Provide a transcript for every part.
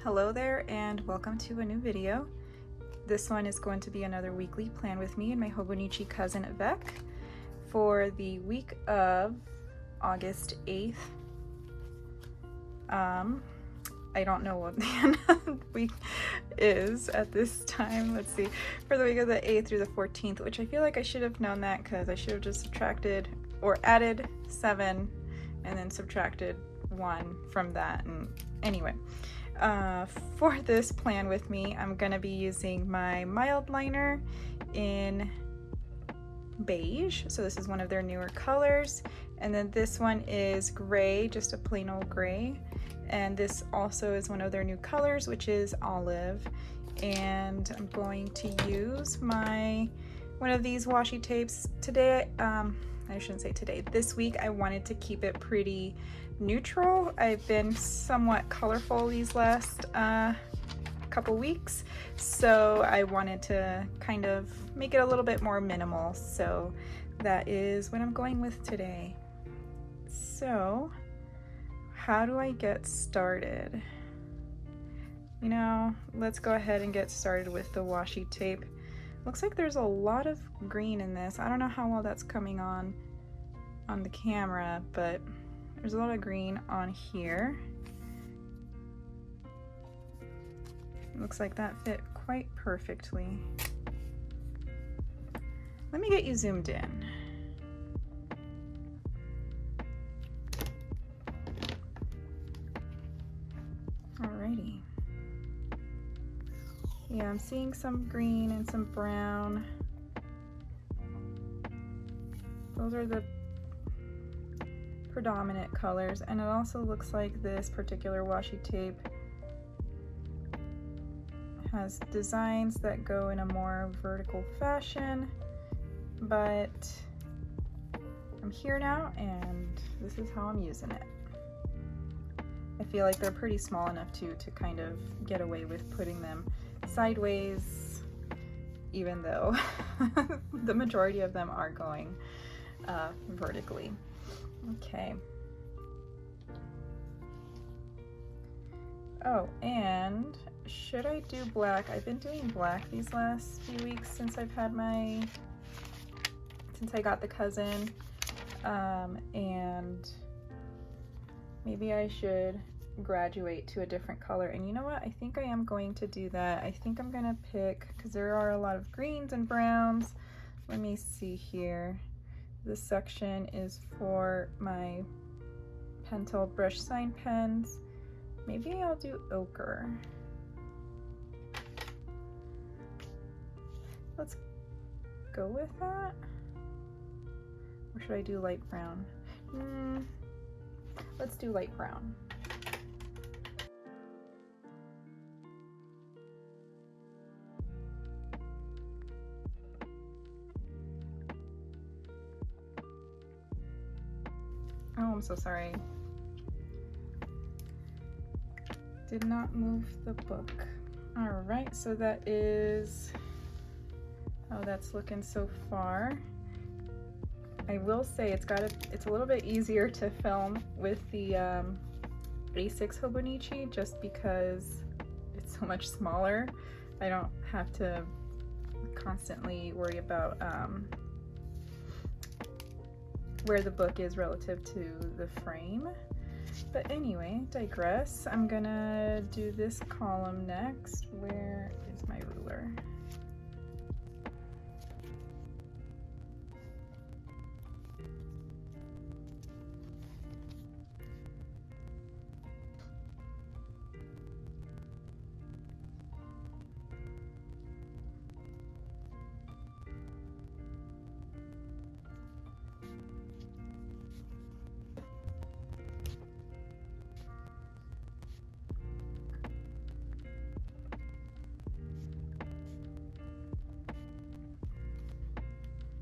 Hello there and welcome to a new video. This one is going to be another weekly plan with me and my Hobonichi Cousin Vec for the week of August 8th. I don't know what the end of the week is at this time. Let's see. For the week of the 8th through the 14th, which I feel like I should have known that because I should have just subtracted or added 7 and then subtracted 1 from that. And anyway. For this plan with me, I'm gonna be using my mild liner in beige. So this is one of their newer colors. And then this one is gray, just a plain old gray. And this also is one of their new colors, which is olive. And I'm going to use one of these washi tapes today. I shouldn't say today. This week I wanted to keep it pretty neutral. I've been somewhat colorful these last couple weeks, so I wanted to kind of make it a little bit more minimal. So that is what I'm going with today. So how do I get started? You know, let's go ahead and get started with the washi tape. Looks like there's a lot of green in this. I don't know how well that's coming on the camera, but there's a lot of green on here. Looks like that fit quite perfectly. Let me get you zoomed in. Alrighty. Yeah, I'm seeing some green and some brown. Those are the predominant colors, and it also looks like this particular washi tape has designs that go in a more vertical fashion, but I'm here now and this is how I'm using it. I feel like they're pretty small enough to kind of get away with putting them sideways, even though the majority of them are going vertically. Okay. Oh, and should I do black? I've been doing black these last few weeks since I got the cousin, and maybe I should graduate to a different color. And you know what? I think I am going to do that. I think I'm gonna pick, because there are a lot of greens and browns. Let me see here. This section is for my Pentel brush sign pens. Maybe I'll do ochre. Let's go with that. Or should I do light brown? Let's do light brown. Oh, I'm so sorry. Did not move the book. All right, so that is how that's looking so far. I will say it's a little bit easier to film with the A6 Hobonichi just because it's so much smaller. I don't have to constantly worry about where the book is relative to the frame. But anyway, digress. I'm gonna do this column next. Where is my ruler?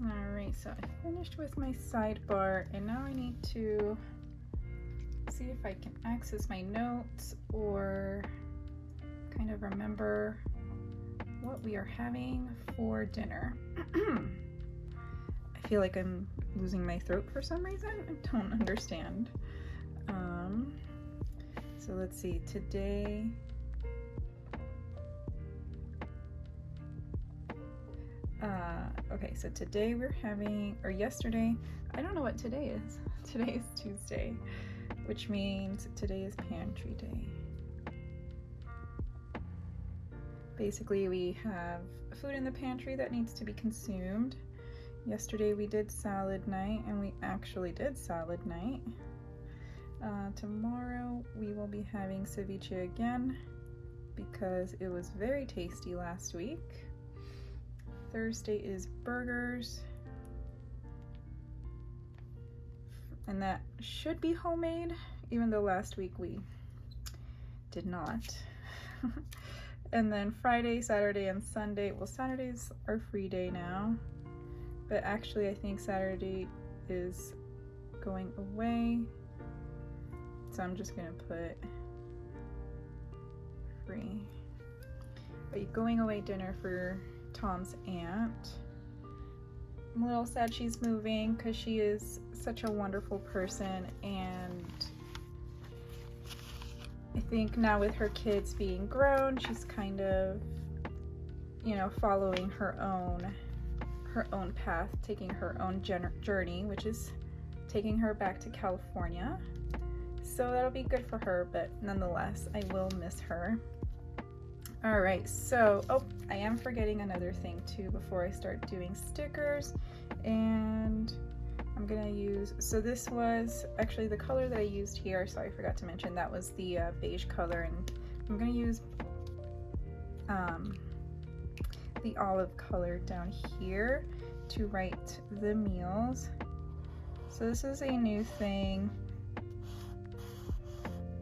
Alright, so I finished with my sidebar, and now I need to see if I can access my notes or kind of remember what we are having for dinner. I feel like I'm losing my throat for some reason. I don't understand. So let's see, today Okay, so today we're having, or yesterday, I don't know what today is. Today is Tuesday, which means today is pantry day. Basically, we have food in the pantry that needs to be consumed. Yesterday we did salad night, and we actually did salad night. Tomorrow we will be having ceviche again because it was very tasty last week. Thursday is burgers, and that should be homemade, even though last week we did not. And then Friday, Saturday, and Sunday, well, Saturday's our free day now, but actually I think Saturday is going away, so I'm just gonna put free. But going away dinner for Tom's aunt. I'm a little sad she's moving because she is such a wonderful person, and I think now with her kids being grown, she's kind of, you know, following her own path, taking her own journey, which is taking her back to California. So that'll be good for her, but nonetheless, I will miss her. All right, so, oh, I am forgetting another thing too before I start doing stickers, and I'm gonna use, so this was actually the color that I used here, sorry, I forgot to mention, that was the beige color, and I'm gonna use the olive color down here to write the meals. So this is a new thing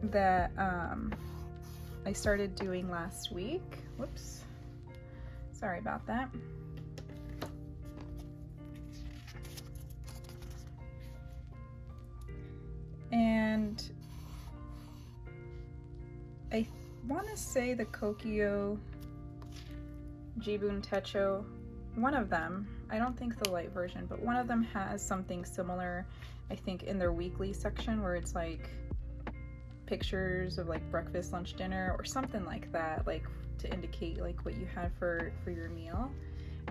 that I started doing last week. Whoops, sorry about that. And I want to say the Kokyo Jibun Techo, one of them, I don't think the light version, but one of them has something similar, I think in their weekly section, where it's like pictures of like breakfast, lunch, dinner, or something like that, like to indicate like what you had for your meal.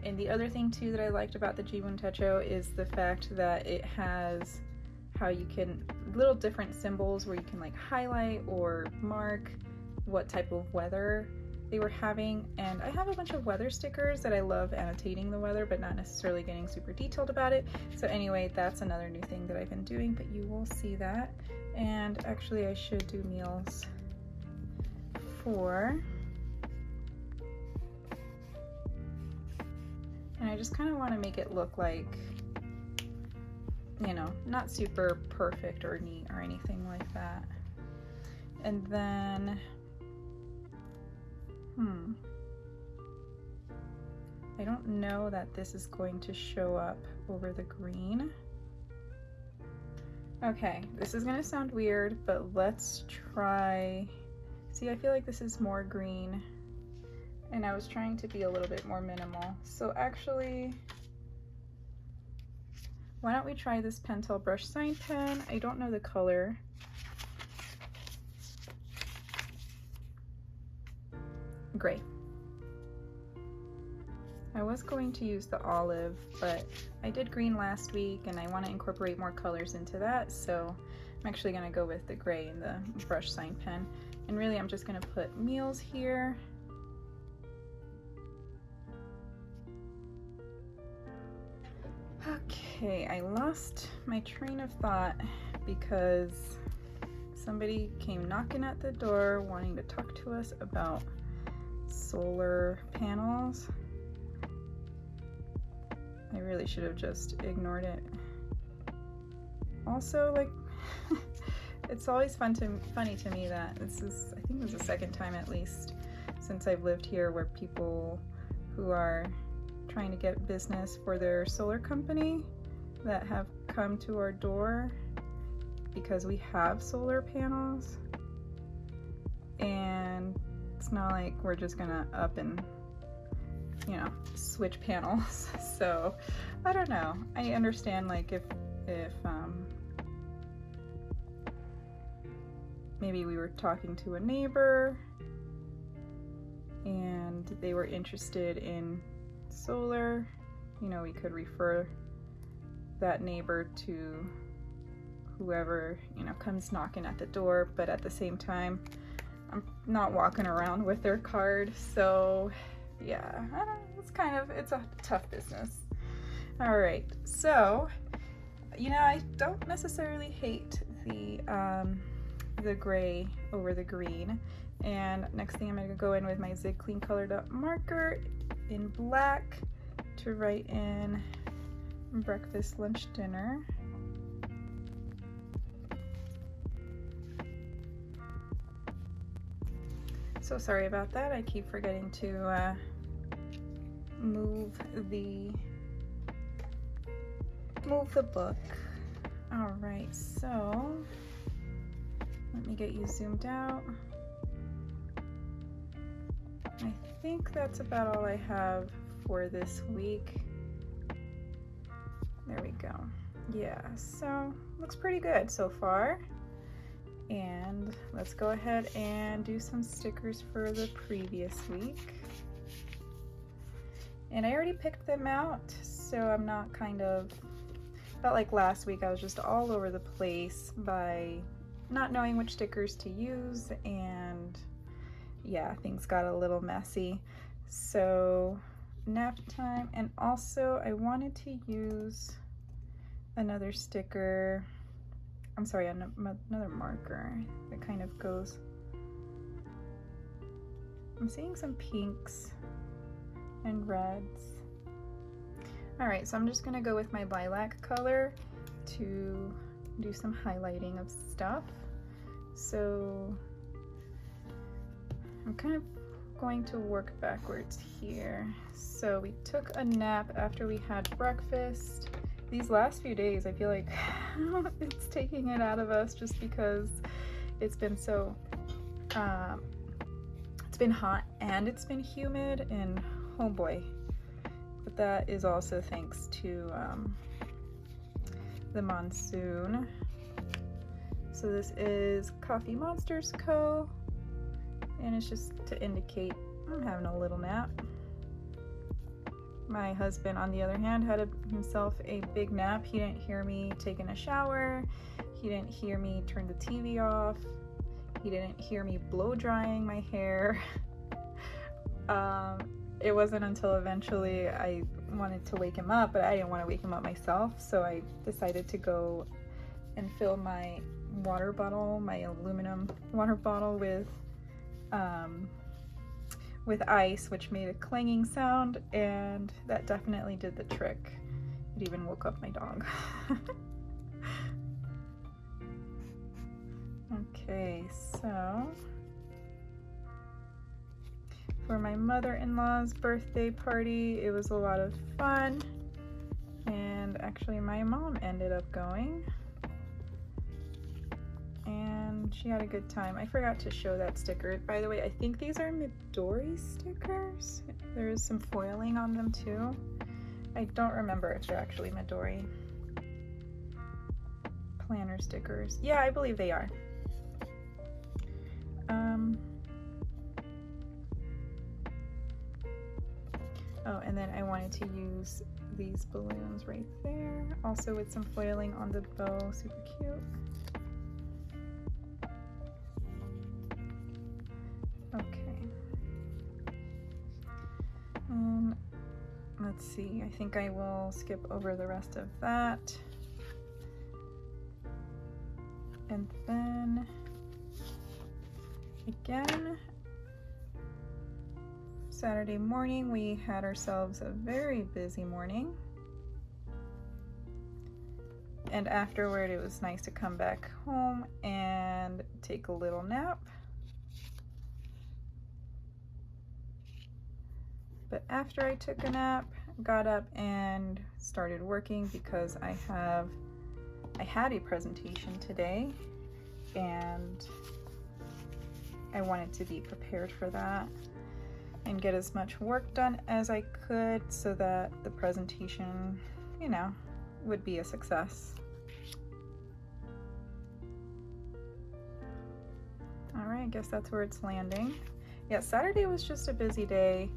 And the other thing too that I liked about the Jibun Techo is the fact that it has how you can, little different symbols where you can like highlight or mark what type of weather they were having. And I have a bunch of weather stickers that I love annotating the weather, but not necessarily getting super detailed about it. So anyway, that's another new thing that I've been doing, but you will see that. And actually I should do meals for, and I just kind of want to make it look like, you know, not super perfect or neat or anything like that. And then, I don't know that this is going to show up over the green. Okay, this is gonna sound weird, but let's try, see, I feel like this is more green, and I was trying to be a little bit more minimal. So actually, why don't we try this Pentel brush sign pen? I don't know the color. Gray. I was going to use the olive, but I did green last week and I want to incorporate more colors into that, so I'm actually going to go with the gray in the brush sign pen. And really I'm just going to put meals here. Okay, I lost my train of thought because somebody came knocking at the door wanting to talk to us about solar panels. I really should have just ignored it. Also, like, it's always funny to me that this is, I think this is the second time at least since I've lived here where people who are trying to get business for their solar company that have come to our door because we have solar panels, and it's not like we're just gonna up and, you know, switch panels. So I don't know, I understand like if maybe we were talking to a neighbor and they were interested in solar you know, we could refer that neighbor to whoever, you know, comes knocking at the door, but at the same time, I'm not walking around with their card. So yeah, I don't know, it's a tough business. All right, so, you know, I don't necessarily hate the gray over the green. And next thing I'm gonna go in with my Zig Clean Colored Up marker in black to write in breakfast, lunch, dinner. So sorry about that. I keep forgetting to move the book. All right, so let me get you zoomed out. I think that's about all I have for this week. There we go. Yeah, so looks pretty good so far. And let's go ahead and do some stickers for the previous week. And I already picked them out, so I'm not felt like last week I was just all over the place by not knowing which stickers to use, and yeah, things got a little messy. So nap time, and also I wanted to use another sticker, I'm sorry, another marker that kind of goes, I'm seeing some pinks and reds. All right, so I'm just gonna go with my lilac color to do some highlighting of stuff. So I'm kind of going to work backwards here. So we took a nap after we had breakfast. These last few days, I feel like it's taking it out of us just because it's been so, it's been hot and it's been humid, and oh boy. But that is also thanks to the monsoon. So this is Coffee Monsters Co. And it's just to indicate I'm having a little nap. My husband, on the other hand, had himself a big nap. He didn't hear me taking a shower. He didn't hear me turn the TV off. He didn't hear me blow drying my hair. It wasn't until eventually I wanted to wake him up, but I didn't want to wake him up myself, so I decided to go and fill my water bottle, my aluminum water bottle, with ice, which made a clanging sound, and that definitely did the trick. It even woke up my dog. Okay, so for my mother-in-law's birthday party, it was a lot of fun, and actually my mom ended up going, and she had a good time. I forgot to show that sticker. By the way, I think these are Midori stickers. There's some foiling on them too. I don't remember if they're actually Midori planner stickers. Yeah, I believe they are. Oh, and then I wanted to use these balloons right there, also with some foiling on the bow. Super cute. Okay. Let's see, I think I will skip over the rest of that. And then again, Saturday morning, we had ourselves a very busy morning. And afterward, it was nice to come back home and take a little nap. But after I took a nap, got up and started working because I had a presentation today and I wanted to be prepared for that and get as much work done as I could so that the presentation, you know, would be a success. All right, I guess that's where it's landing. Yeah, Saturday was just a busy day.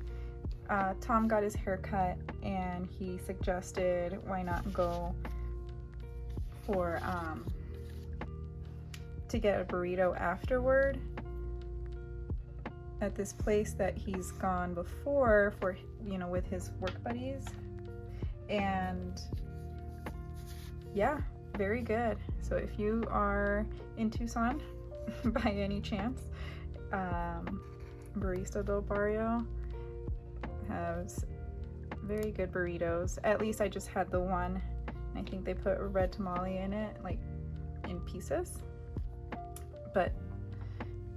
Tom got his hair cut and he suggested why not go for to get a burrito afterward at this place that he's gone before for, you know, with his work buddies. And yeah, very good. So if you are in Tucson by any chance, Barista del Barrio has very good burritos. At least I just had the one. I think they put a red tamale in it, like in pieces. But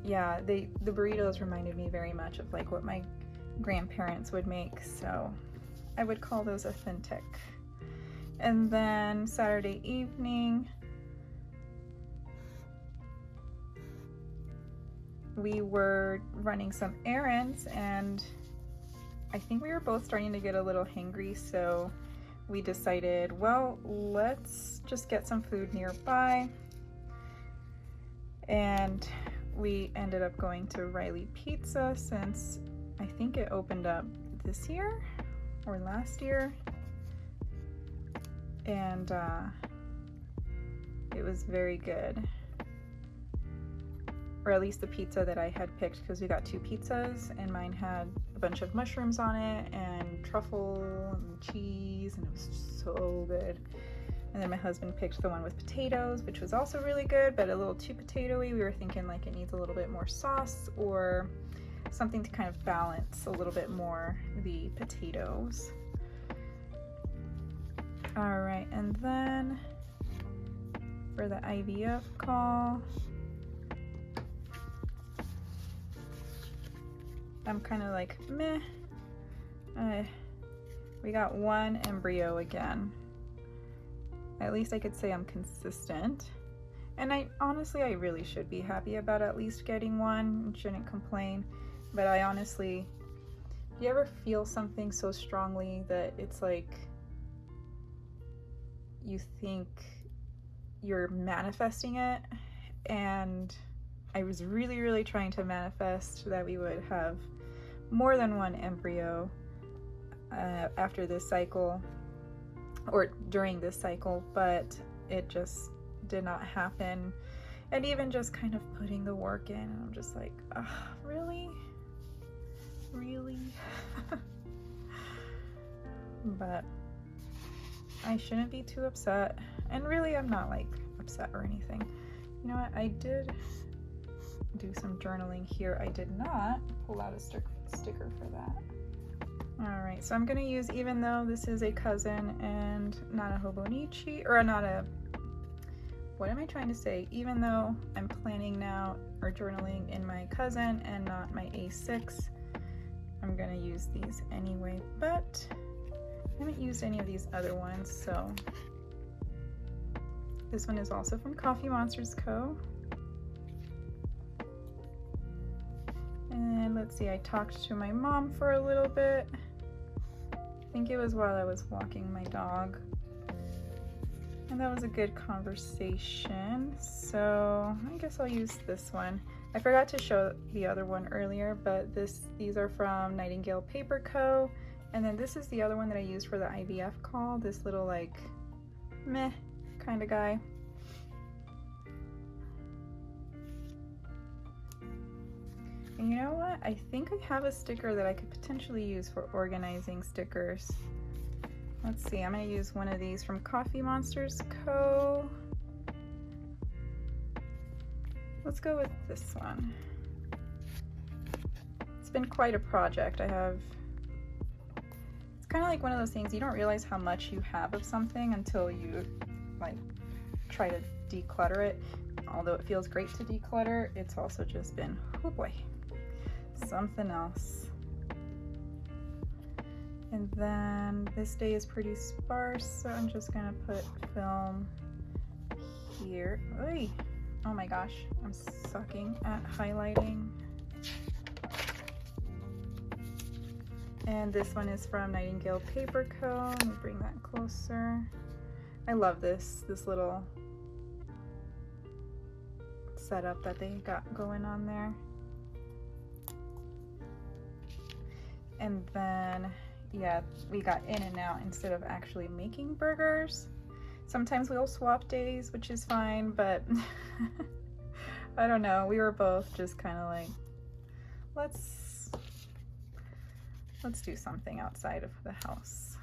yeah, the burritos reminded me very much of like what my grandparents would make, so I would call those authentic. And then Saturday evening, we were running some errands and I think we were both starting to get a little hangry, so we decided, well, let's just get some food nearby. And we ended up going to Riley Pizza since I think it opened up this year or last year. And it was very good. Or at least the pizza that I had picked, because we got two pizzas and mine had a bunch of mushrooms on it and truffle and cheese, and it was so good. And then my husband picked the one with potatoes, which was also really good, but a little too potatoey. We were thinking like it needs a little bit more sauce or something to kind of balance a little bit more the potatoes. All right, and then for the IVF call, I'm kind of like, meh. We got one embryo again. At least I could say I'm consistent. And I really should be happy about at least getting one and shouldn't complain. But I honestly, do you ever feel something so strongly that it's like you think you're manifesting it? And I was really, really trying to manifest that we would have more than one embryo after this cycle or during this cycle, but it just did not happen. And even just kind of putting the work in, and I'm just like, really? But I shouldn't be too upset, and really I'm not like upset or anything. You know what, I did do some journaling here. I did not pull out a sticker for that. All right, so I'm gonna use, even though this is a cousin and not a Hobonichi, or not a, what am I trying to say? Even though I'm planning now or journaling in my cousin and not my A6, I'm gonna use these anyway, but I haven't used any of these other ones, so this one is also from Coffee Monsters Co. And let's see, I talked to my mom for a little bit. I think it was while I was walking my dog. And that was a good conversation. So I guess I'll use this one. I forgot to show the other one earlier, but these are from Nightingale Paper Co. And then this is the other one that I used for the IVF call, this little like meh kind of guy. And you know what? I think I have a sticker that I could potentially use for organizing stickers. Let's see, I'm gonna use one of these from Coffee Monsters Co. Let's go with this one. It's been quite a project. It's kind of like one of those things, you don't realize how much you have of something until you like try to declutter it. Although it feels great to declutter, it's also just been, oh boy, something else. And then this day is pretty sparse, so I'm just gonna put film here. Oy. Oh my gosh, I'm sucking at highlighting. And this one is from Nightingale Paper Co. Let me bring that closer. I love this little setup that they got going on there. And then, yeah, we got in and out instead of actually making burgers. Sometimes we'll swap days, which is fine, but I don't know. We were both just kind of like, let's do something outside of the house.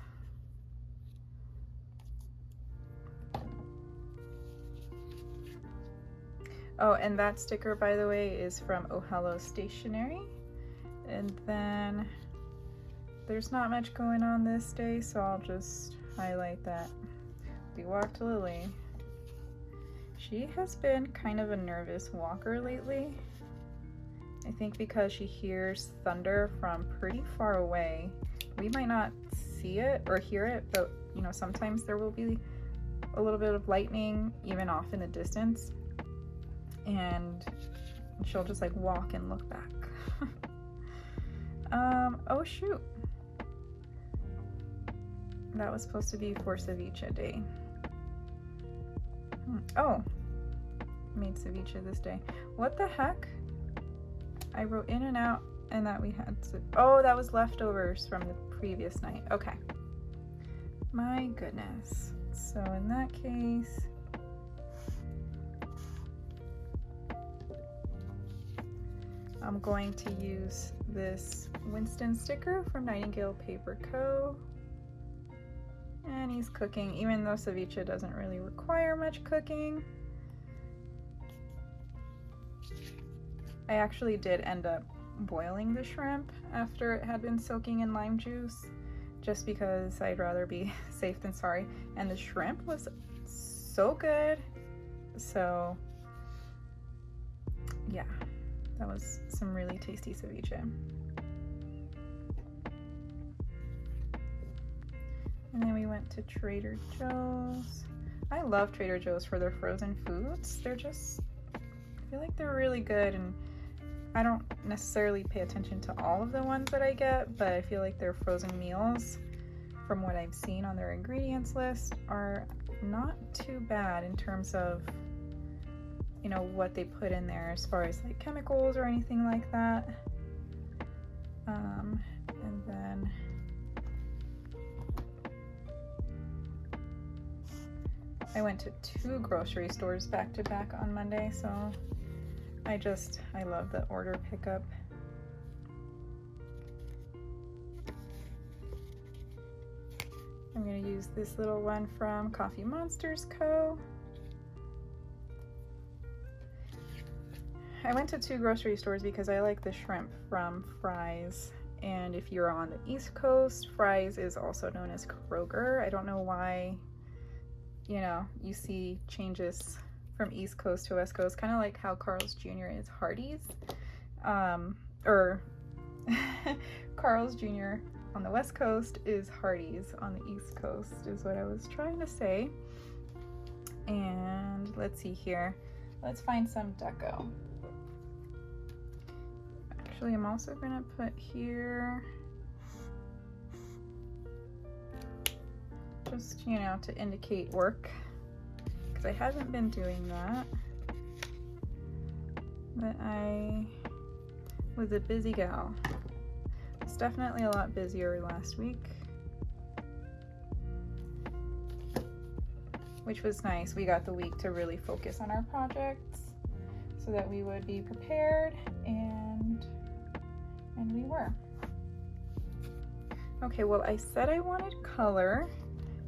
Oh, and that sticker, by the way, is from Oh Hello Stationery. And then there's not much going on this day, so I'll just highlight that. We walked Lily. She has been kind of a nervous walker lately. I think because she hears thunder from pretty far away. We might not see it or hear it, but you know, sometimes there will be a little bit of lightning even off in the distance. And she'll just like walk and look back. Oh shoot. That was supposed to be for ceviche day. Oh, made ceviche this day. What the heck? I wrote in and out and that we had to, oh, that was leftovers from the previous night. Okay. My goodness. So in that case, I'm going to use this Winston sticker from Nightingale Paper Co. And he's cooking, even though ceviche doesn't really require much cooking. I actually did end up boiling the shrimp after it had been soaking in lime juice, just because I'd rather be safe than sorry. And the shrimp was so good. So yeah, that was some really tasty ceviche. And then we went to Trader Joe's. I love Trader Joe's for their frozen foods. They're just, I feel like they're really good, and I don't necessarily pay attention to all of the ones that I get, but I feel like their frozen meals, from what I've seen on their ingredients list, are not too bad in terms of, you know, what they put in there as far as like chemicals or anything like that. And then I went to 2 grocery stores back to back on Monday, so I love the order pickup. I'm gonna use this little one from Coffee Monsters Co. I went to 2 grocery stores because I like the shrimp from Fry's, and if you're on the East Coast, Fry's is also known as Kroger. I don't know why, you know, you see changes from East Coast to West Coast, kind of like how Carl's Jr. is Hardee's, or Carl's Jr. on the West Coast is Hardee's on the East Coast, is what I was trying to say. And let's see here. Let's find some deco. Actually, I'm also gonna put here, just, you know, to indicate work, because I haven't been doing that. But I was a busy gal. It's definitely a lot busier last week, which was nice. We got the week to really focus on our projects so that we would be prepared, and we were. Okay, well, I said I wanted color,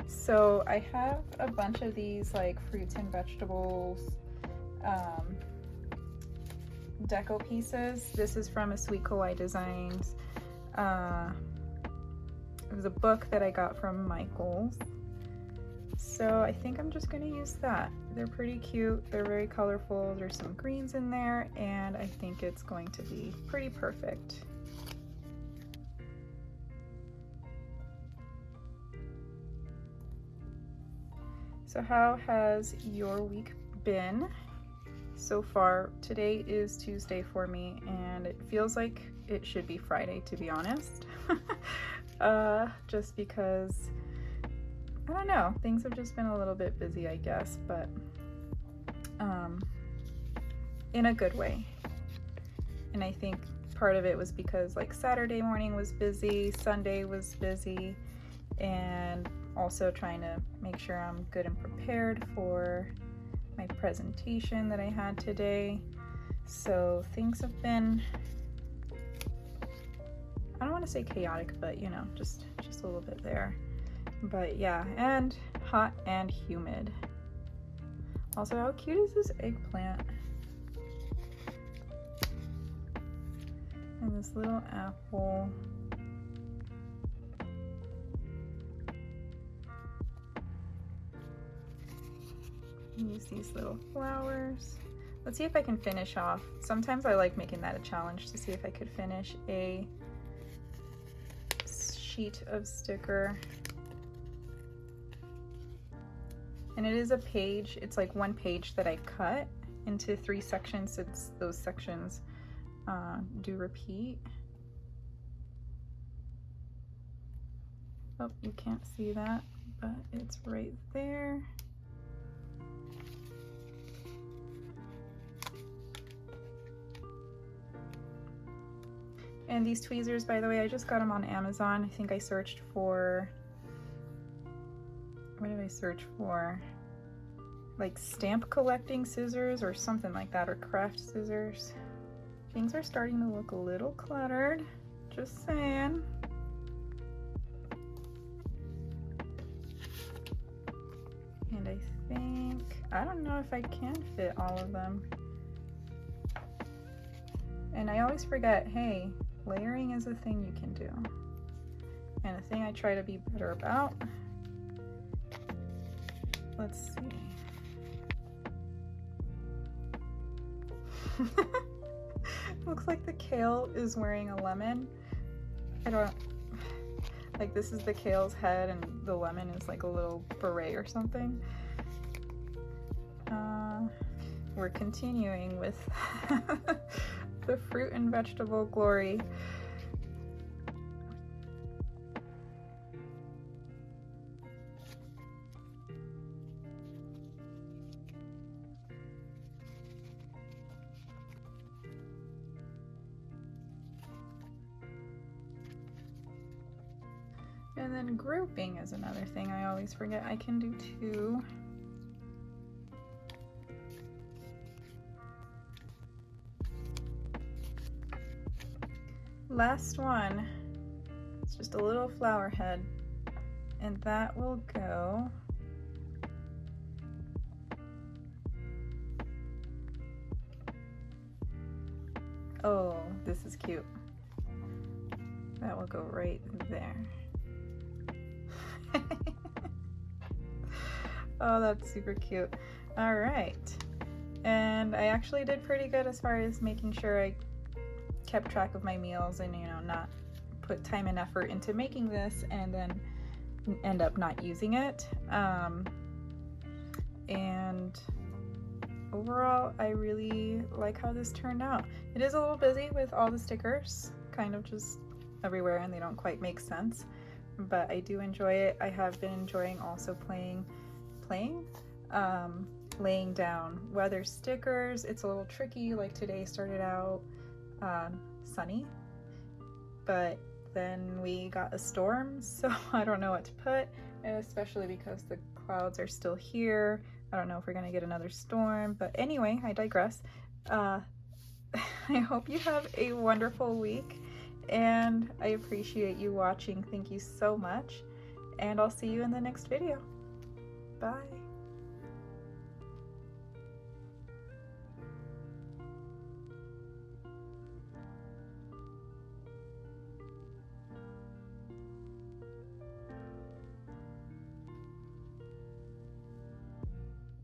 so I have a bunch of these like fruits and vegetables deco pieces. This is from a Sweet Kawaii Designs. It was a book that I got from Michael's. So I think I'm just gonna use that. They're pretty cute, they're very colorful, there's some greens in there, and I think it's going to be pretty perfect. So how has your week been so far? Today is Tuesday for me, and it feels like it should be Friday, to be honest. Just because, I don't know, things have just been a little bit busy, I guess, but in a good way. And I think part of it was because like Saturday morning was busy, Sunday was busy, and also trying to make sure I'm good and prepared for my presentation that I had today. So things have been, I don't want to say chaotic, but you know, just a little bit there. But yeah, and hot and humid. Also, how cute is this eggplant? And this little apple. Use these little flowers. Let's see if I can finish off. Sometimes I like making that a challenge to see if I could finish a sheet of sticker. And it is a page, it's like one page that I cut into 3 sections, since those sections do repeat. Oh, you can't see that, but it's right there. And these tweezers, by the way, I just got them on Amazon. I think I searched for, what did I search for? Like stamp collecting scissors or something like that, or craft scissors. Things are starting to look a little cluttered, just saying. And I think, I don't know if I can fit all of them. And I always forget, hey, layering is a thing you can do. And a thing I try to be better about. Let's see. Looks like the kale is wearing a lemon. I don't, like this is the kale's head and the lemon is like a little beret or something. We're continuing with the fruit and vegetable glory. And then grouping is another thing I always forget I can do too. Last one, it's just a little flower head, and that will go oh, this is cute. That will go right there. Oh, that's super cute. All right, and I actually did pretty good as far as making sure I kept track of my meals and, you know, not put time and effort into making this and then end up not using it. And overall, I really like how this turned out. It is a little busy with all the stickers kind of just everywhere and they don't quite make sense, but I do enjoy it. I have been enjoying also laying down weather stickers. It's a little tricky, like today started out sunny, but then we got a storm, so I don't know what to put, especially because the clouds are still here. I don't know if we're gonna get another storm, but anyway, I digress. I hope you have a wonderful week, and I appreciate you watching. Thank you so much, and I'll see you in the next video. Bye.